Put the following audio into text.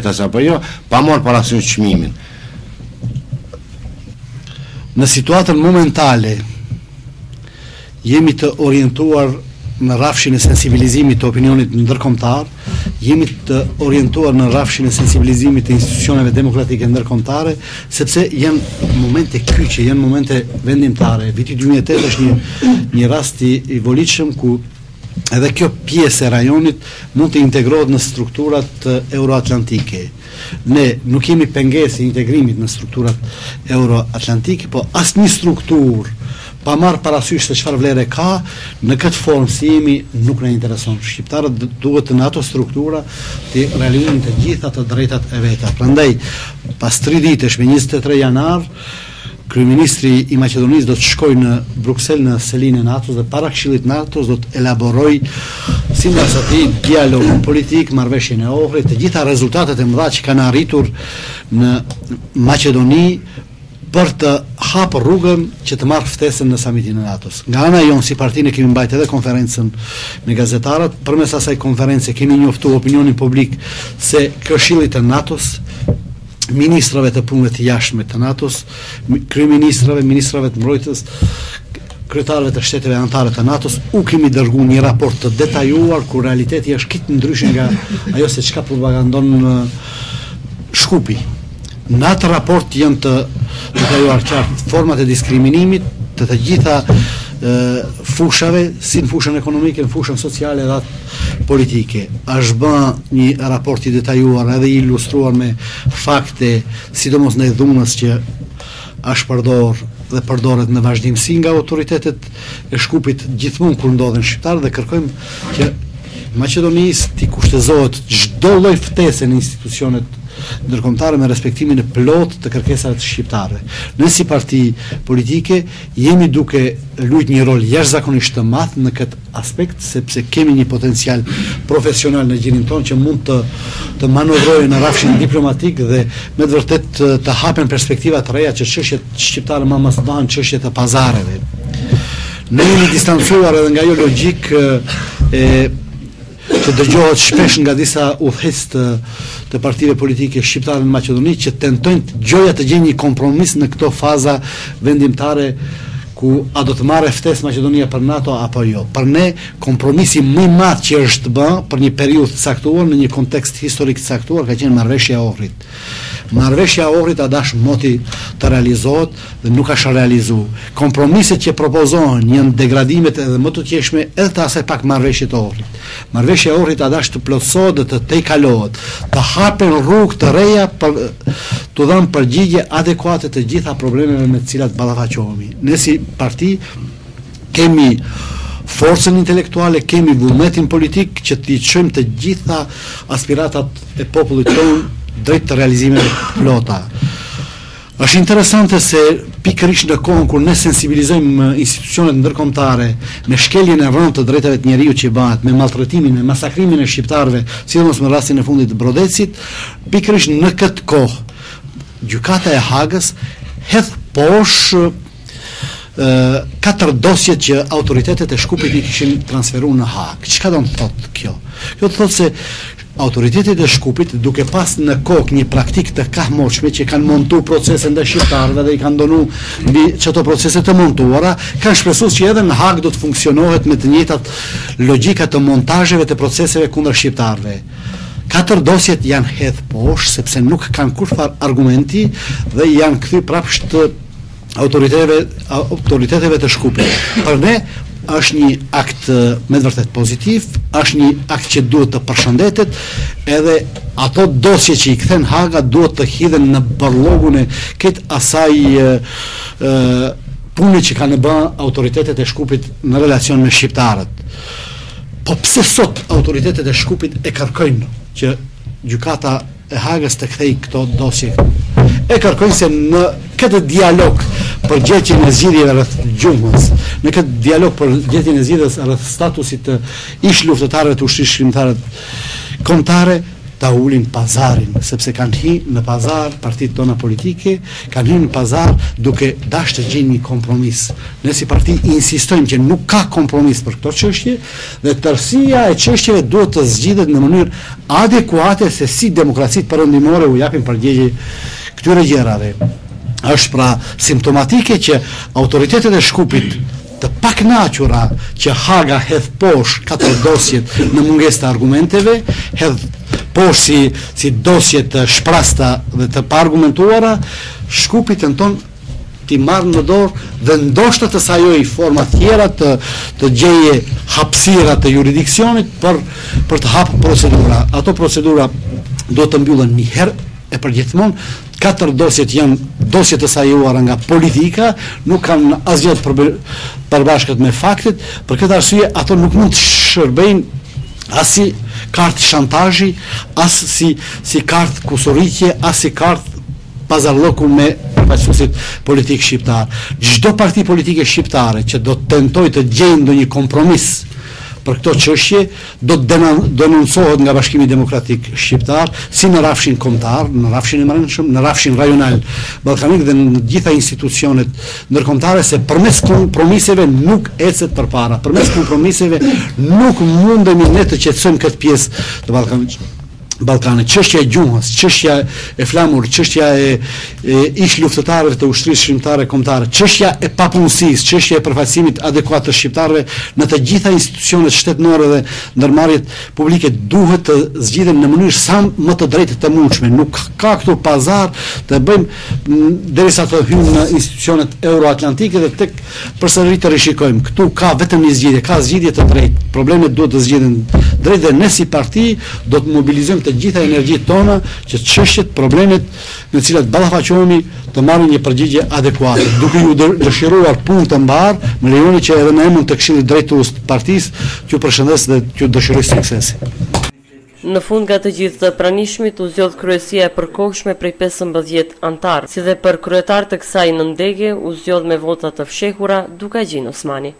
apo jo, pa marrë parasysh çmimin. Në situatën momentale jemi të orientuar në rrafshin e sensibilizimit të opinionit ndërkombëtar, jemi të orientuar në rrafshin e sensibilizimit të institucioneve demokratike ndërkombëtare, sepse janë momente kyçe, janë momente vendimtare. Viti 2008 është një rast i volitshëm ku edhe kjo pjesë e rajonit mund të integrohet në strukturat euroatlantike. Ne nuk kemi pengesë integrimit në strukturat euroatlantike, po asnjë strukturë pa marrë parasysh se çfarë vlere ka, në këtë formë si jemi nuk na intereson. Shqiptarët duhet në ato struktura të realizojnë të gjitha të drejtat e veta. Prandaj, pas 3 ditësh me 23 janar, kryeministri i Maqedonisë do të shkojë në Bruksel në selinë e NATO-s dhe para Këshillit NATO-s do të elaboroj sipas atij dialog politik, marrëveshjen e Ohrit, të gjitha rezultatet e mëdha që kanë arritur në Maqedoni për të hapur rrugën që të marrë ftesën në samitin e NATO-s. Nga ana jonë si parti ne kemi mbajtur edhe konferencën me gazetarët, përmes asaj konference kemi njoftuar opinionin publik se Këshilli i NATO-s, ministrave të punëve të jashtme të NATO-s, kryeministrave, ministrave të mbrojtjes, kryetarëve të shteteve anëtare të NATO-s, u kemi dërguar një raport të detajuar ku realiteti është kitë ndryshe nga ajo se çka propagandon Shkupi. Në atë raport janë të detajuar qartë format e diskriminimit të gjitha fushave, si në fushën ekonomike, në fushën sociale dhe atë politike. Është bën një raport i detajuar edhe i ilustruar me fakte, sidomos në dhunës që është përdor dhe përdoret në vazhdimsi nga autoritetet e Shkupit gjithmonë kur ndodhen shqiptarë, dhe kërkojmë që Maqedonisë t'i kushtëzohet çdo lloj ftese në institucionet ndërkombëtare me respektimin e plot të kërkesave të shqiptarëve. Ne si parti politike jemi duke luajtur një rol jashtëzakonisht të madh në këtë aspekt, sepse kemi një potencial profesional në gjirin tonë që mund të manovrojë në rrafshin diplomatik dhe me të vërtet të hapen perspektiva të reja që çështjet shqiptare më mos bëhen çështje të pazareve. Ne jemi distancuar edhe nga ajo logjik që dëgjohet shpesh nga disa udhëheqës të partive politike shqiptare në Maqedoni, që tentojnë gjoja të gjejnë një kompromis në këto faza vendimtare ku a do të marrë ftesë Maqedonia për NATO apo jo. Për ne kompromisi më i madh që është bën për një periudhë të caktuar në një kontekst historik të caktuar ka qenë marrëveshja e Ohrit. Marrëveshja e Ohrit a dash moti të realizohet dhe nuk është realizuar. Kompromiset që propozohen janë degradimet edhe më të tjeshme edhe të asaj pak marrëveshje të Ohrit. Marrëveshja e Ohrit a dash të plotësohet dhe të tejkalohet, të hapen rrugë të reja për të dhënë përgjigje adekuate të gjitha problemeve me të cilat ballafaqohemi. Ne si parti kemi forcën intelektuale, kemi vullnetin politik që t'i çojmë të gjitha aspiratat e popullit tonë drejt të realizimeve plota. Është interesante se pikërisht në kohën kur ne sensibilizojmë institucionet ndërkombëtare me shkeljen e rëndë të drejtave të njeriut që bëhet, me maltretimin, me masakrimin e shqiptarëve, sidomos në rastin e fundit të Brodecit, pikërisht në këtë kohë gjykata e Hagës hedh poshtë 4 dosjet që autoritetet e Shkupit i kishin transferuar në Hagë. Çka do të thotë kjo? Kjo do të thotë se autoritetet e Shkupit, duke pas në kokë një praktikë të kahmoqshme që kanë montuar procese ndaj shqiptarëve dhe i kanë donu mbi çato procese të montuara, kanë shpresuar që edhe në Hagë do të funksionohet me të njëjtat logjika të montazheve të proceseve kundër shqiptarëve. 4 dosjet janë hedh poshtë sepse nuk kanë kurrë argumenti dhe janë kthy prapë autoriteteve të Shkupit. Për ne është një akt me të vërtet pozitiv, është një akt që duhet të përshëndetet, edhe ato dosje që i kthen Haga duhet të hidhen në barllogun e këtë asaj pune që kanë bërë autoritetet e Shkupit në relacion me shqiptarët. Po pse sot autoritetet e Shkupit e kërkojnë që gjykata e Hagës të kthej këto dosje? E kërkojnë se në këtë dialog për gjetjen e zgjidhjeve rreth gjumës, në këtë dialog për gjetjen e zgjidhjes rreth statusit të ish luftëtarëve të ushtrisë shkrimtare kombëtare, ta ulin pazarin, sepse kanë hyrë në pazar partitë tona politike, kanë hyrë në pazar duke dashur të gjejnë një kompromis. Ne si parti insistojmë që nuk ka kompromis për këto çështje dhe tërësia e çështjeve duhet të zgjidhet në mënyrë adekuate se si demokracitë perëndimore u japin përgjigje këtyre gjërave. Është pra simptomatike që autoritetet e Shkupit të paknaqura që Haga hedh poshtë 4 dosjet në mungesë të argumenteve, hedh poshtë si dosje të shprasta dhe të paargumentuara, Shkupi tenton t'i marrë në dorë dhe ndoshta të sajoj forma tjera të gjeje hapësira të jurisdiksionit për të hapur procedura. Ato procedura do të mbyllen një herë e përgjithmonë. 4 dosjet janë dosje të sajuara nga politika, nuk kanë asgjë përbashkët me faktet. Për këtë arsye ato nuk mund të shërbejnë as si kartë shantazhi, as si kartë kusurritje, as si kartë pazarlloku me përfaqësuesit politik shqiptar. Çdo parti politike shqiptare që do të tentojë të gjejë ndonjë kompromis për këto çështje do të denoncohet nga Bashkimi Demokratik Shqiptar, si në rrafshin kombëtar, në rrafshin e brendshëm, në rrafshin rajonal ballkanik dhe në gjitha institucionet ndërkombëtare, se përmes kompromiseve nuk ecet përpara. Përmes kompromiseve nuk mundemi ne të qetësojmë këtë pjesë të Ballkanit. Çështja e gjuhës, çështja e flamur, çështja e ish luftëtarëve të ushtrisë shqiptare kombëtare, çështja e papunësisë, çështja e përfaqësimit adekuat të shqiptarëve në të gjitha institucionet shtetënore dhe ndërmarrjet publike duhet të zgjidhen në mënyrë sa më të drejtë të mundshme. Nuk ka këtu pazar të bëjmë derisa të hyjmë në institucionet euroatlantike dhe tek përsëri të rishikojmë. Këtu ka vetëm një zgjidhje, ka zgjidhje të drejtë. Problemet duhet të zgjidhen drejt dhe ne si parti do të mobilizojmë të gjitha energjitë tona që çështjet, problemet në të cilat ballafaqohemi të marrin një përgjigje adekuate. Duke ju dëshiruar punë të mbarë, më lejoni që edhe në emër të Këshillit Drejtues të partisë t'ju përshëndes dhe t'ju dëshiroj suksese. Në fund nga të gjithë të pranishmit u zgjodh kryesia e përkohshme prej 15 antar, si dhe për kryetar të kësaj nëndege u zgjodh me vota të fshehura Dukajgjin Osmani.